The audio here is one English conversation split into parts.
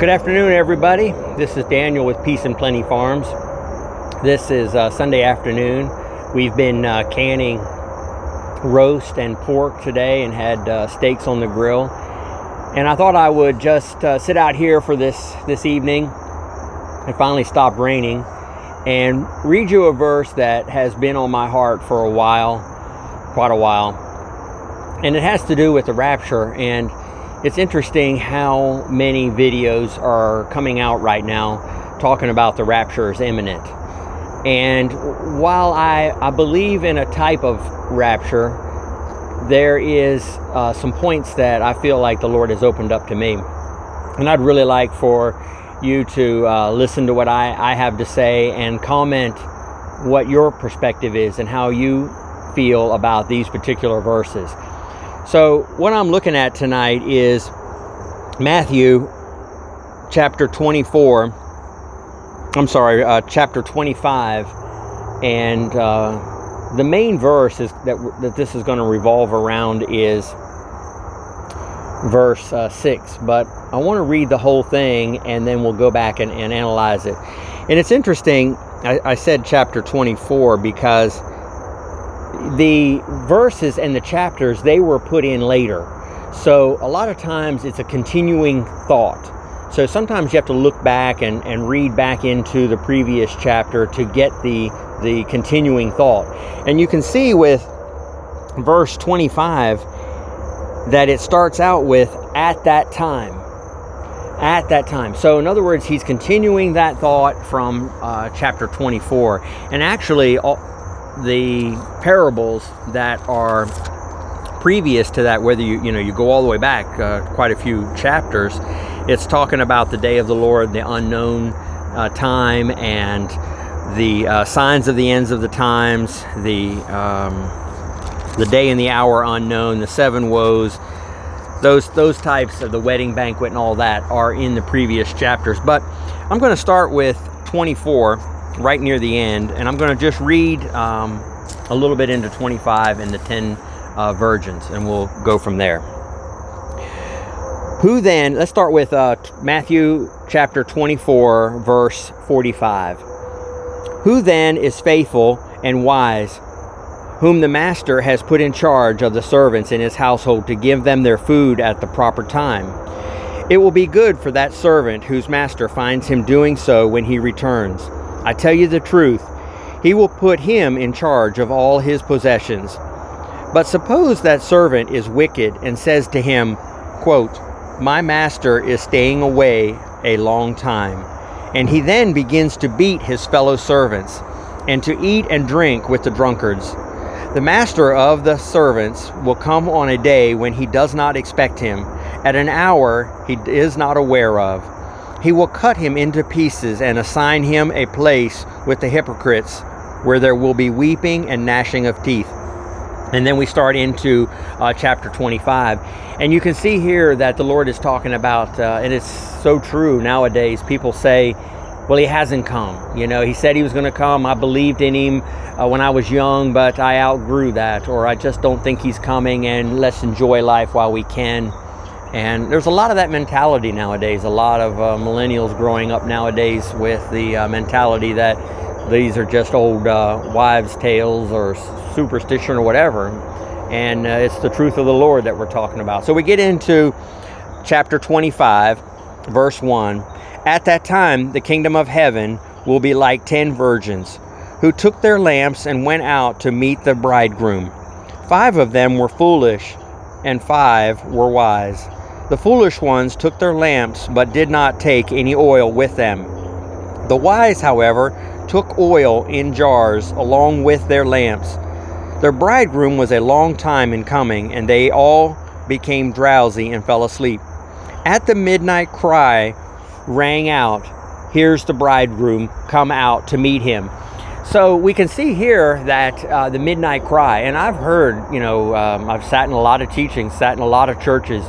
Good afternoon, everybody. This is Daniel with Peace and Plenty Farms. This is Sunday afternoon. We've been canning roast and pork today and had steaks on the grill. And I thought I would just sit out here for this evening. It finally stopped raining, and read you a verse that has been on my heart for a while, quite a while. And it has to do with the rapture. And it's interesting how many videos are coming out right now talking about the rapture is imminent. And while I believe in a type of rapture, there is some points that I feel like the Lord has opened up to me. And I'd really like for you to listen to what I have to say and comment what your perspective is and how you feel about these particular verses. So what I'm looking at tonight is Matthew chapter 25, and the main verse is that this is going to revolve around is verse 6. But I want to read the whole thing, and then we'll go back and analyze it. And it's interesting, I said chapter 24 because the verses and the chapters, they were put in later. So a lot of times it's a continuing thought. So sometimes you have to look back and read back into the previous chapter to get the continuing thought. And you can see with verse 25 that it starts out with at that time. At that time. So in other words, he's continuing that thought from chapter 24. And actually, the parables that are previous to that, whether you go all the way back quite a few chapters, it's talking about the day of the Lord, the unknown time, and the signs of the ends of the times, the day and the hour unknown, the seven woes. Those types of the wedding banquet and all that are in the previous chapters. But I'm going to start with 24 right near the end, and I'm going to just read a little bit into 25 and the 10 virgins, and we'll go from there. Who then, let's start with Matthew chapter 24, verse 45. Who then is faithful and wise, whom the master has put in charge of the servants in his household to give them their food at the proper time? It will be good for that servant whose master finds him doing so when he returns. I tell you the truth, he will put him in charge of all his possessions. But suppose that servant is wicked and says to him, quote, "My master is staying away a long time," and he then begins to beat his fellow servants and to eat and drink with the drunkards. The master of the servants will come on a day when he does not expect him, at an hour he is not aware of. He will cut him into pieces and assign him a place with the hypocrites, where there will be weeping and gnashing of teeth. And then we start into chapter 25. And you can see here that the Lord is talking about, and it's so true nowadays, people say, well, he hasn't come. He said he was going to come. I believed in him when I was young, but I outgrew that. Or I just don't think he's coming, and let's enjoy life while we can. And there's a lot of that mentality nowadays. A lot of millennials growing up nowadays with the mentality that these are just old wives' tales or superstition or whatever. And it's the truth of the Lord that we're talking about. So we get into chapter 25, verse 1. At that time, the kingdom of heaven will be like 10 virgins who took their lamps and went out to meet the bridegroom. 5 of them were foolish, and 5 were wise. The foolish ones took their lamps, but did not take any oil with them. The wise, however, took oil in jars along with their lamps. Their bridegroom was a long time in coming, and they all became drowsy and fell asleep. At the midnight cry rang out, "Here's the bridegroom, come out to meet him." So we can see here that the midnight cry, and I've heard, I've sat in a lot of teachings, sat in a lot of churches,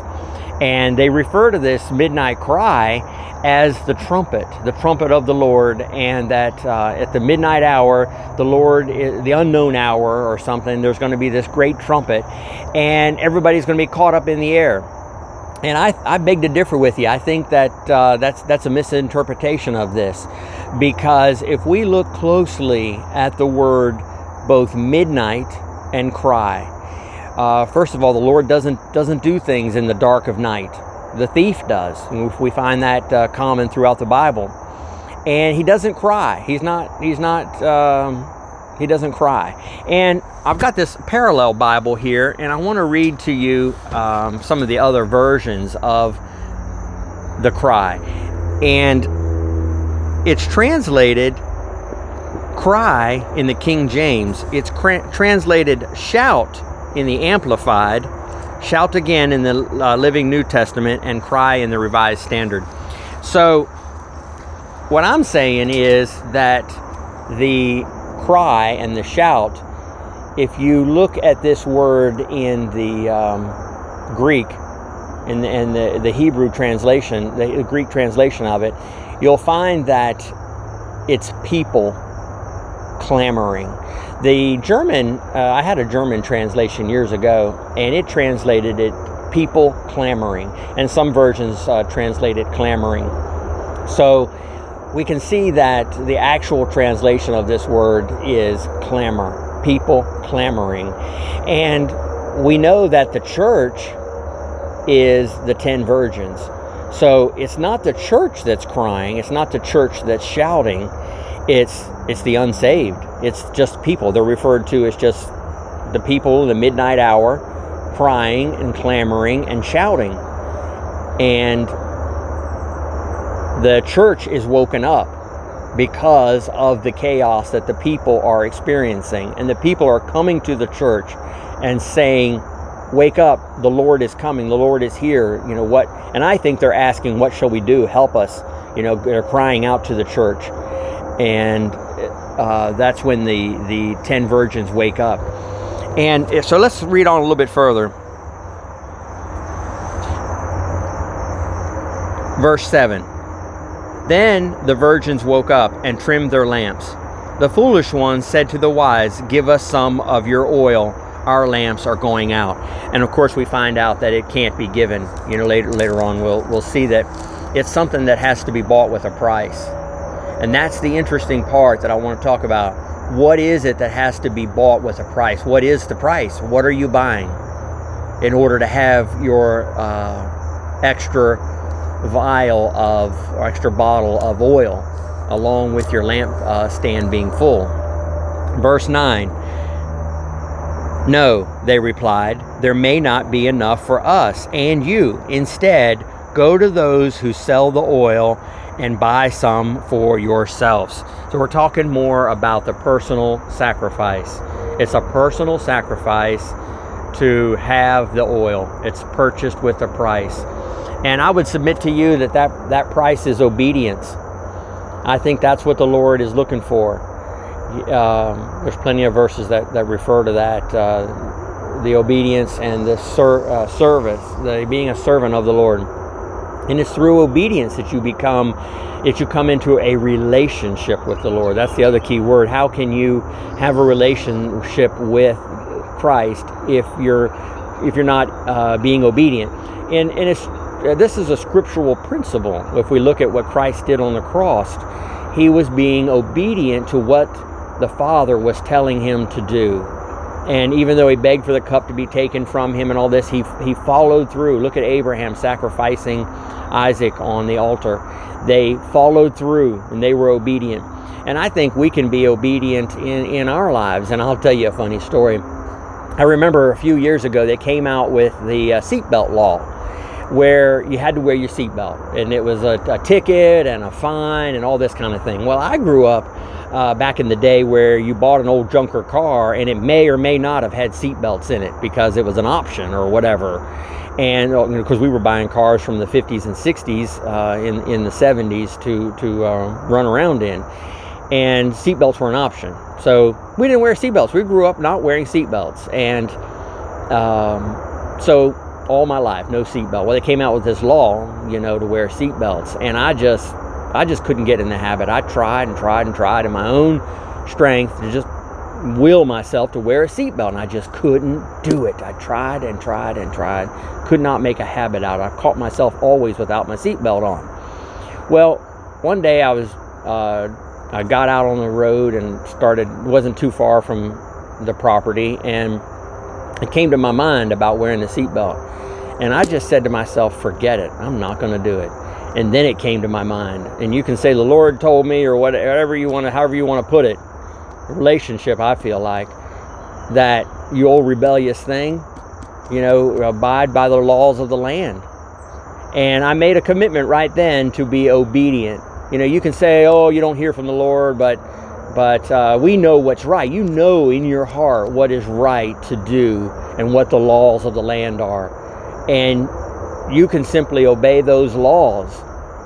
and they refer to this midnight cry as the trumpet of the Lord, and that at the midnight hour, the Lord, the unknown hour or something, there's going to be this great trumpet, and everybody's going to be caught up in the air. And I beg to differ with you. I think that that's a misinterpretation of this, because if we look closely at the word both midnight and cry, first of all, the Lord doesn't do things in the dark of night. The thief does. We find that common throughout the Bible. And he doesn't cry. He doesn't cry. And I've got this parallel Bible here, and I want to read to you some of the other versions of the cry. And it's translated cry in the King James. It's translated shout in the Amplified, shout again in the Living New Testament, and cry in the Revised Standard. So what I'm saying is that the cry and the shout, if you look at this word in the Greek, in the Hebrew translation, the Greek translation of it, you'll find that it's people clamoring. The German, I had a German translation years ago, and it translated it people clamoring, and some versions translate it clamoring. So we can see that the actual translation of this word is clamor, people clamoring. And we know that the church is the 10 virgins. So it's not the church that's crying, it's not the church that's shouting, it's the unsaved. It's just people. They're referred to as just the people, the midnight hour, crying and clamoring and shouting. And the church is woken up because of the chaos that the people are experiencing. And the people are coming to the church and saying, wake up, the Lord is coming, the Lord is here. You know what? And I think they're asking, what shall we do? Help us. You know, they're crying out to the church. And that's when the 10 virgins wake up. And so let's read on a little bit further. Verse 7. Then the virgins woke up and trimmed their lamps. The foolish ones said to the wise, give us some of your oil. Our lamps are going out. And of course we find out that it can't be given. You know, later on we'll see that it's something that has to be bought with a price. And that's the interesting part that I want to talk about. What is it that has to be bought with a price? What is the price? What are you buying in order to have your extra vial of, or extra bottle of oil, along with your lamp stand being full? Verse 9. No, they replied, there may not be enough for us and you. Instead, go to those who sell the oil and buy some for yourselves. So we're talking more about the personal sacrifice. It's a personal sacrifice to have the oil. It's purchased with a price. And I would submit to you that price is obedience. I think that's what the Lord is looking for. There's plenty of verses that refer to that, the obedience and the service, the being a servant of the Lord. And it's through obedience that you come into a relationship with the Lord. That's the other key word. How can you have a relationship with Christ if you're not being obedient? And this is a scriptural principle. If we look at what Christ did on the cross, he was being obedient to what the Father was telling him to do. And even though he begged for the cup to be taken from him and all this, he followed through. Look at Abraham sacrificing Isaac on the altar. They followed through and they were obedient. And I think we can be obedient in our lives. And I'll tell you a funny story. I remember a few years ago they came out with the seatbelt law, where you had to wear your seatbelt, and it was a ticket and a fine and all this kind of thing. Well, I grew up back in the day where you bought an old junker car and it may or may not have had seatbelts in it because it was an option or whatever. And because we were buying cars from the 50s and 60s in the 70s to run around in, and seatbelts were an option. So we didn't wear seatbelts. We grew up not wearing seatbelts, and so all my life, no seatbelt. Well, they came out with this law, to wear seatbelts, and I just couldn't get in the habit. I tried and tried and tried in my own strength to just will myself to wear a seatbelt, and I just couldn't do it. I tried and tried and tried, could not make a habit out. I caught myself always without my seatbelt on. Well, one day I got out on the road and wasn't too far from the property, and it came to my mind about wearing the seatbelt. And I just said to myself, forget it. I'm not going to do it. And then it came to my mind. And you can say the Lord told me, or whatever you want to, however you want to put it. Relationship, I feel like, that you old rebellious thing, abide by the laws of the land. And I made a commitment right then to be obedient. You can say, oh, you don't hear from the Lord, but we know what's right. You know in your heart what is right to do and what the laws of the land are. And you can simply obey those laws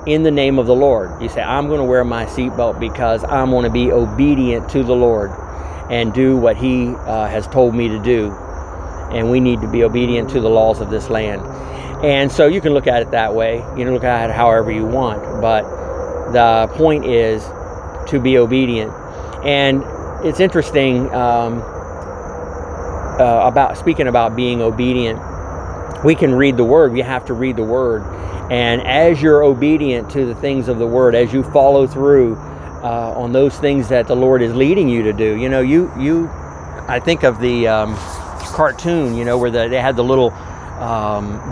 in the name of the Lord. You say, I'm going to wear my seatbelt because I'm going to be obedient to the Lord and do what He has told me to do. And we need to be obedient to the laws of this land. And so you can look at it that way. You can look at it however you want. But the point is to be obedient. And it's interesting speaking about being obedient. We can read the Word. We have to read the Word. And as you're obedient to the things of the Word, as you follow through on those things that the Lord is leading you to do, I think of the cartoon, where they had the little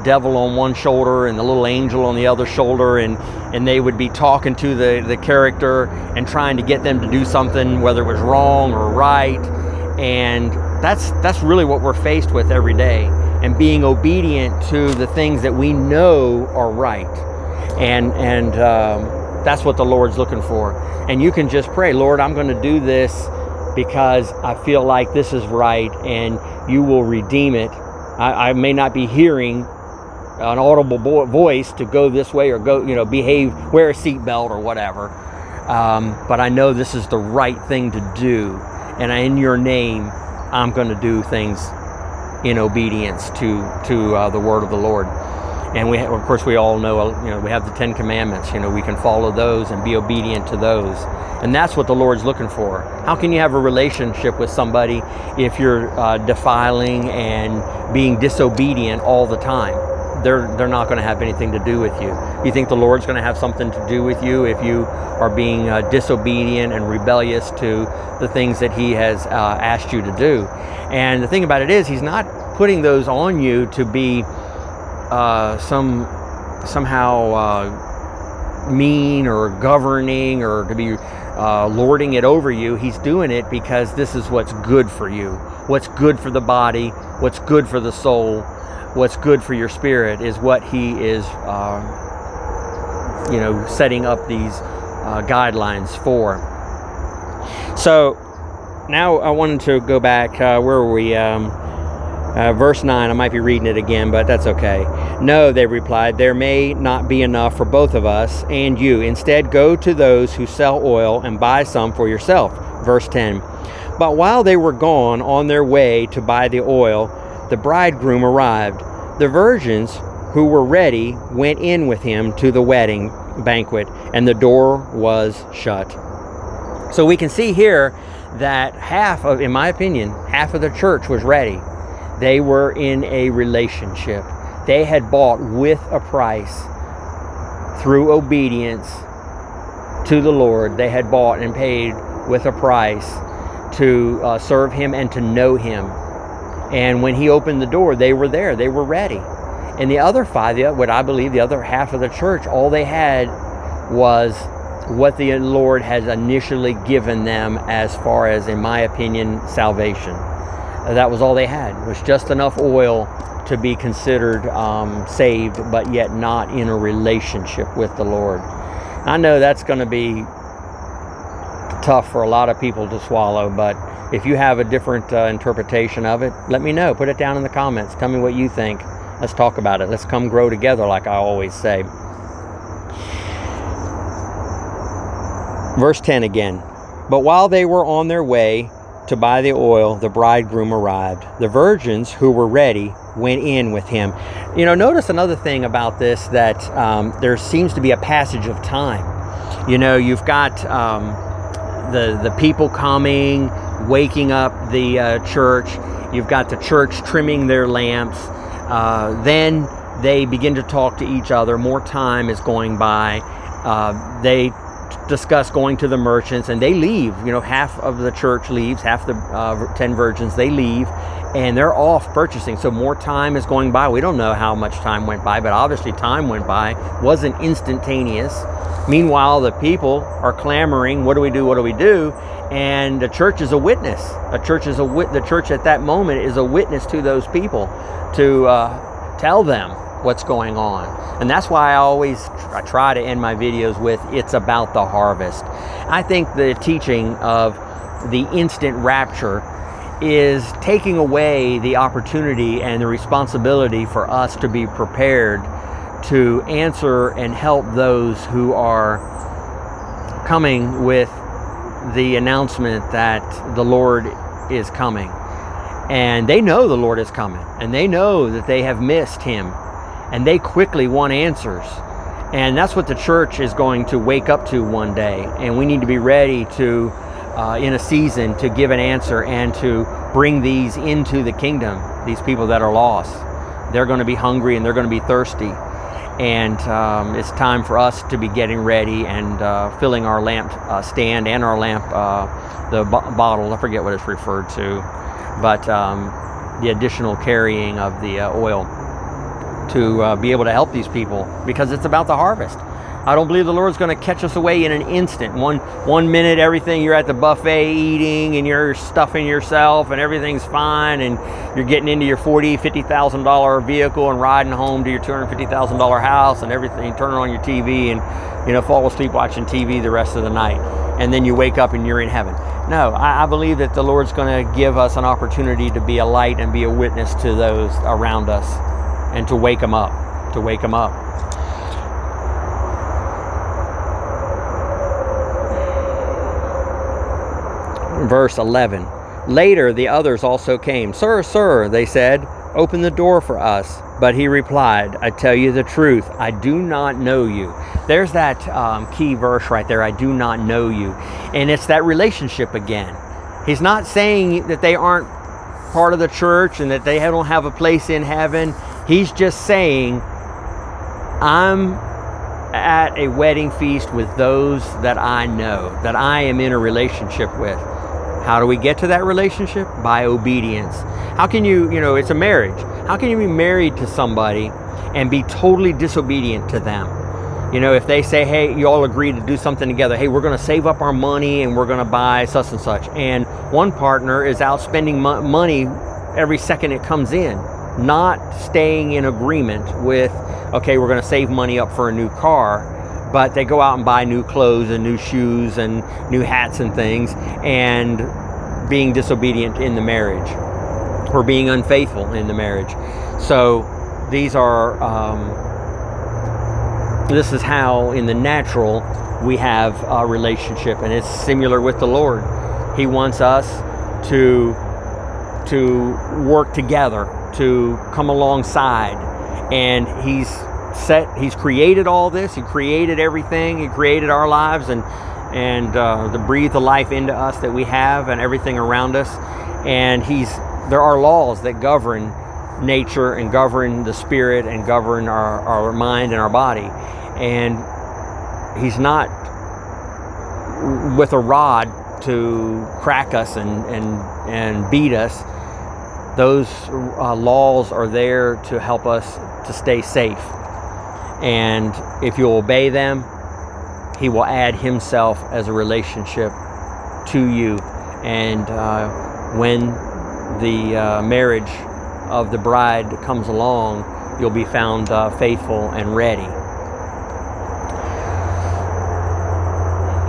devil on one shoulder and the little angel on the other shoulder, and they would be talking to the character and trying to get them to do something, whether it was wrong or right. And that's really what we're faced with every day. And being obedient to the things that we know are right. And that's what the Lord's looking for. And you can just pray, Lord, I'm going to do this because I feel like this is right, and you will redeem it. I may not be hearing an audible voice to go this way or go, behave, wear a seatbelt or whatever. But I know this is the right thing to do. And in your name, I'm going to do things in obedience to the word of the Lord. And we all know, we have the 10 Commandments. We can follow those and be obedient to those. And that's what the Lord's looking for. How can you have a relationship with somebody if you're defiling and being disobedient all the time? They're not going to have anything to do with you. You think the Lord's going to have something to do with you if you are being disobedient and rebellious to the things that He has asked you to do? And the thing about it is, He's not putting those on you to be somehow mean or governing or to be lording it over you. He's doing it because this is what's good for you, what's good for the body, what's good for the soul, what's good for your spirit is what He is setting up these guidelines for. So now I wanted to go back, where were we? Verse 9, I might be reading it again, but that's okay. No, they replied, there may not be enough for both of us and you. Instead, go to those who sell oil and buy some for yourself. Verse 10, but while they were gone on their way to buy the oil, the bridegroom arrived. The virgins who were ready went in with him to the wedding banquet, and the door was shut. So we can see here that in my opinion, half of the church was ready. They were in a relationship. They had bought with a price through obedience to the Lord. They had bought and paid with a price to serve Him and to know Him. And when He opened the door, they were there. They were ready. And the other five, what I believe the other half of the church, all they had was what the Lord has initially given them as far as, in my opinion, salvation. That was all they had, was just enough oil to be considered saved, but yet not in a relationship with the Lord. I know that's going to be tough for a lot of people to swallow, but if you have a different interpretation of it, let me know. Put it down in the comments. Tell me what you think. Let's talk about it. Let's come grow together, like I always say. Verse 10 again. But while they were on their way to buy the oil, the bridegroom arrived. The virgins who were ready went in with him. Notice another thing about this, that there seems to be a passage of time. You've got the people coming, waking up the church. You've got the church trimming their lamps. Then they begin to talk to each other. More time is going by. They discuss going to the merchants, and they leave. Half of the church leaves, half the 10 virgins, they leave, and they're off purchasing. So more time is going by. We don't know how much time went by, but obviously time went by. Wasn't instantaneous. Meanwhile, the people are clamoring, what do we do, what do we do? And the church is a witness. The church at that moment is a witness to those people to tell them what's going on. And that's why I try to end my videos with, it's about the harvest. I think the teaching of the instant rapture is taking away the opportunity and the responsibility for us to be prepared to answer and help those who are coming with the announcement that the Lord is coming. And they know the Lord is coming, and they know that they have missed him, and they quickly want answers. And that's what the church is going to wake up to one day, and we need to be ready to in a season to give an answer and to bring these into the kingdom. These people that are lost, they're going to be hungry and they're going to be thirsty, and it's time for us to be getting ready and filling our lamp stand and our lamp the bottle, I forget what it's referred to, but the additional carrying of the oil to be able to help these people, because it's about the harvest. I don't believe the Lord's going to catch us away in an instant. One minute, everything, you're at the buffet eating and you're stuffing yourself and everything's fine, and you're getting into your $40,000, $50,000 vehicle and riding home to your $250,000 house and everything. You turn on your TV and fall asleep watching TV the rest of the night, and then you wake up and you're in heaven. No, I believe that the Lord's going to give us an opportunity to be a light and be a witness to those around us, and to wake them up, Verse 11, later the others also came. Sir, sir, they said, open the door for us. But he replied, I tell you the truth, I do not know you. There's that key verse right there, I do not know you. And it's that relationship again. He's not saying that they aren't part of the church and that they don't have a place in heaven. He's just saying, I'm at a wedding feast with those that I know, that I am in a relationship with. How do we get to that relationship? By obedience. How can it's a marriage. How can you be married to somebody and be totally disobedient to them? If they say, hey, you all agree to do something together. Hey, we're going to save up our money and we're going to buy such and such. And one partner is out spending money every second it comes in, not staying in agreement with, okay, we're going to save money up for a new car. But they go out and buy new clothes and new shoes and new hats and things, and being disobedient in the marriage, or being unfaithful in the marriage. So these are, this is how in the natural we have a relationship, and it's similar with the Lord. He wants us to work together, to come alongside, and He's created all this. He created everything. He created our lives and to breathe the life into us that we have and everything around us. And there are laws that govern nature and govern the spirit and govern our mind and our body. And He's not with a rod to crack us and beat us. Those laws are there to help us to stay safe. And if you obey them, He will add Himself as a relationship to you. And when the marriage of the bride comes along, you'll be found faithful and ready.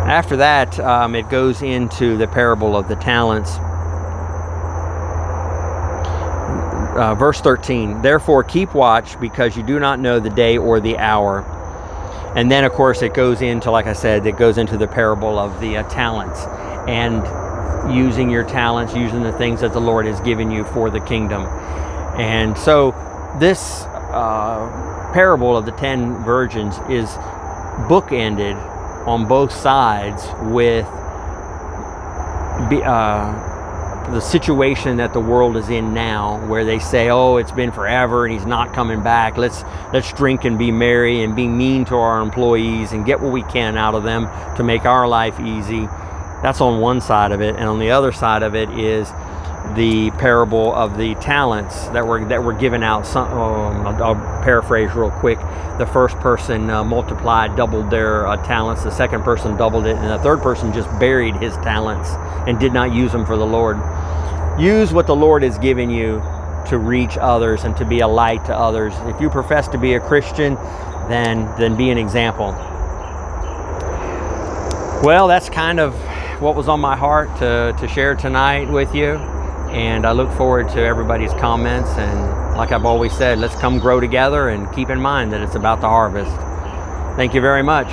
After that, it goes into the parable of the talents. Verse 13, therefore keep watch, because you do not know the day or the hour. And then, of course, it goes into, like I said, it goes into the parable of the talents, and using your talents, using the things that the Lord has given you for the kingdom. And so this parable of the 10 virgins is bookended on both sides with the situation that the world is in now, where they say, oh, it's been forever and he's not coming back, let's drink and be merry and be mean to our employees and get what we can out of them to make our life easy. That's on one side of it. And on the other side of it is the parable of the talents that were given out. I'll paraphrase real quick. The first person multiplied, doubled their talents. The second person doubled it, and the third person just buried his talents and did not use them for the Lord. Use what the Lord has given you to reach others and to be a light to others. If you profess to be a Christian, then be an example. Well, that's kind of what was on my heart to share tonight with you. And I look forward to everybody's comments. And like I've always said, let's come grow together and keep in mind that it's about the harvest. Thank you very much.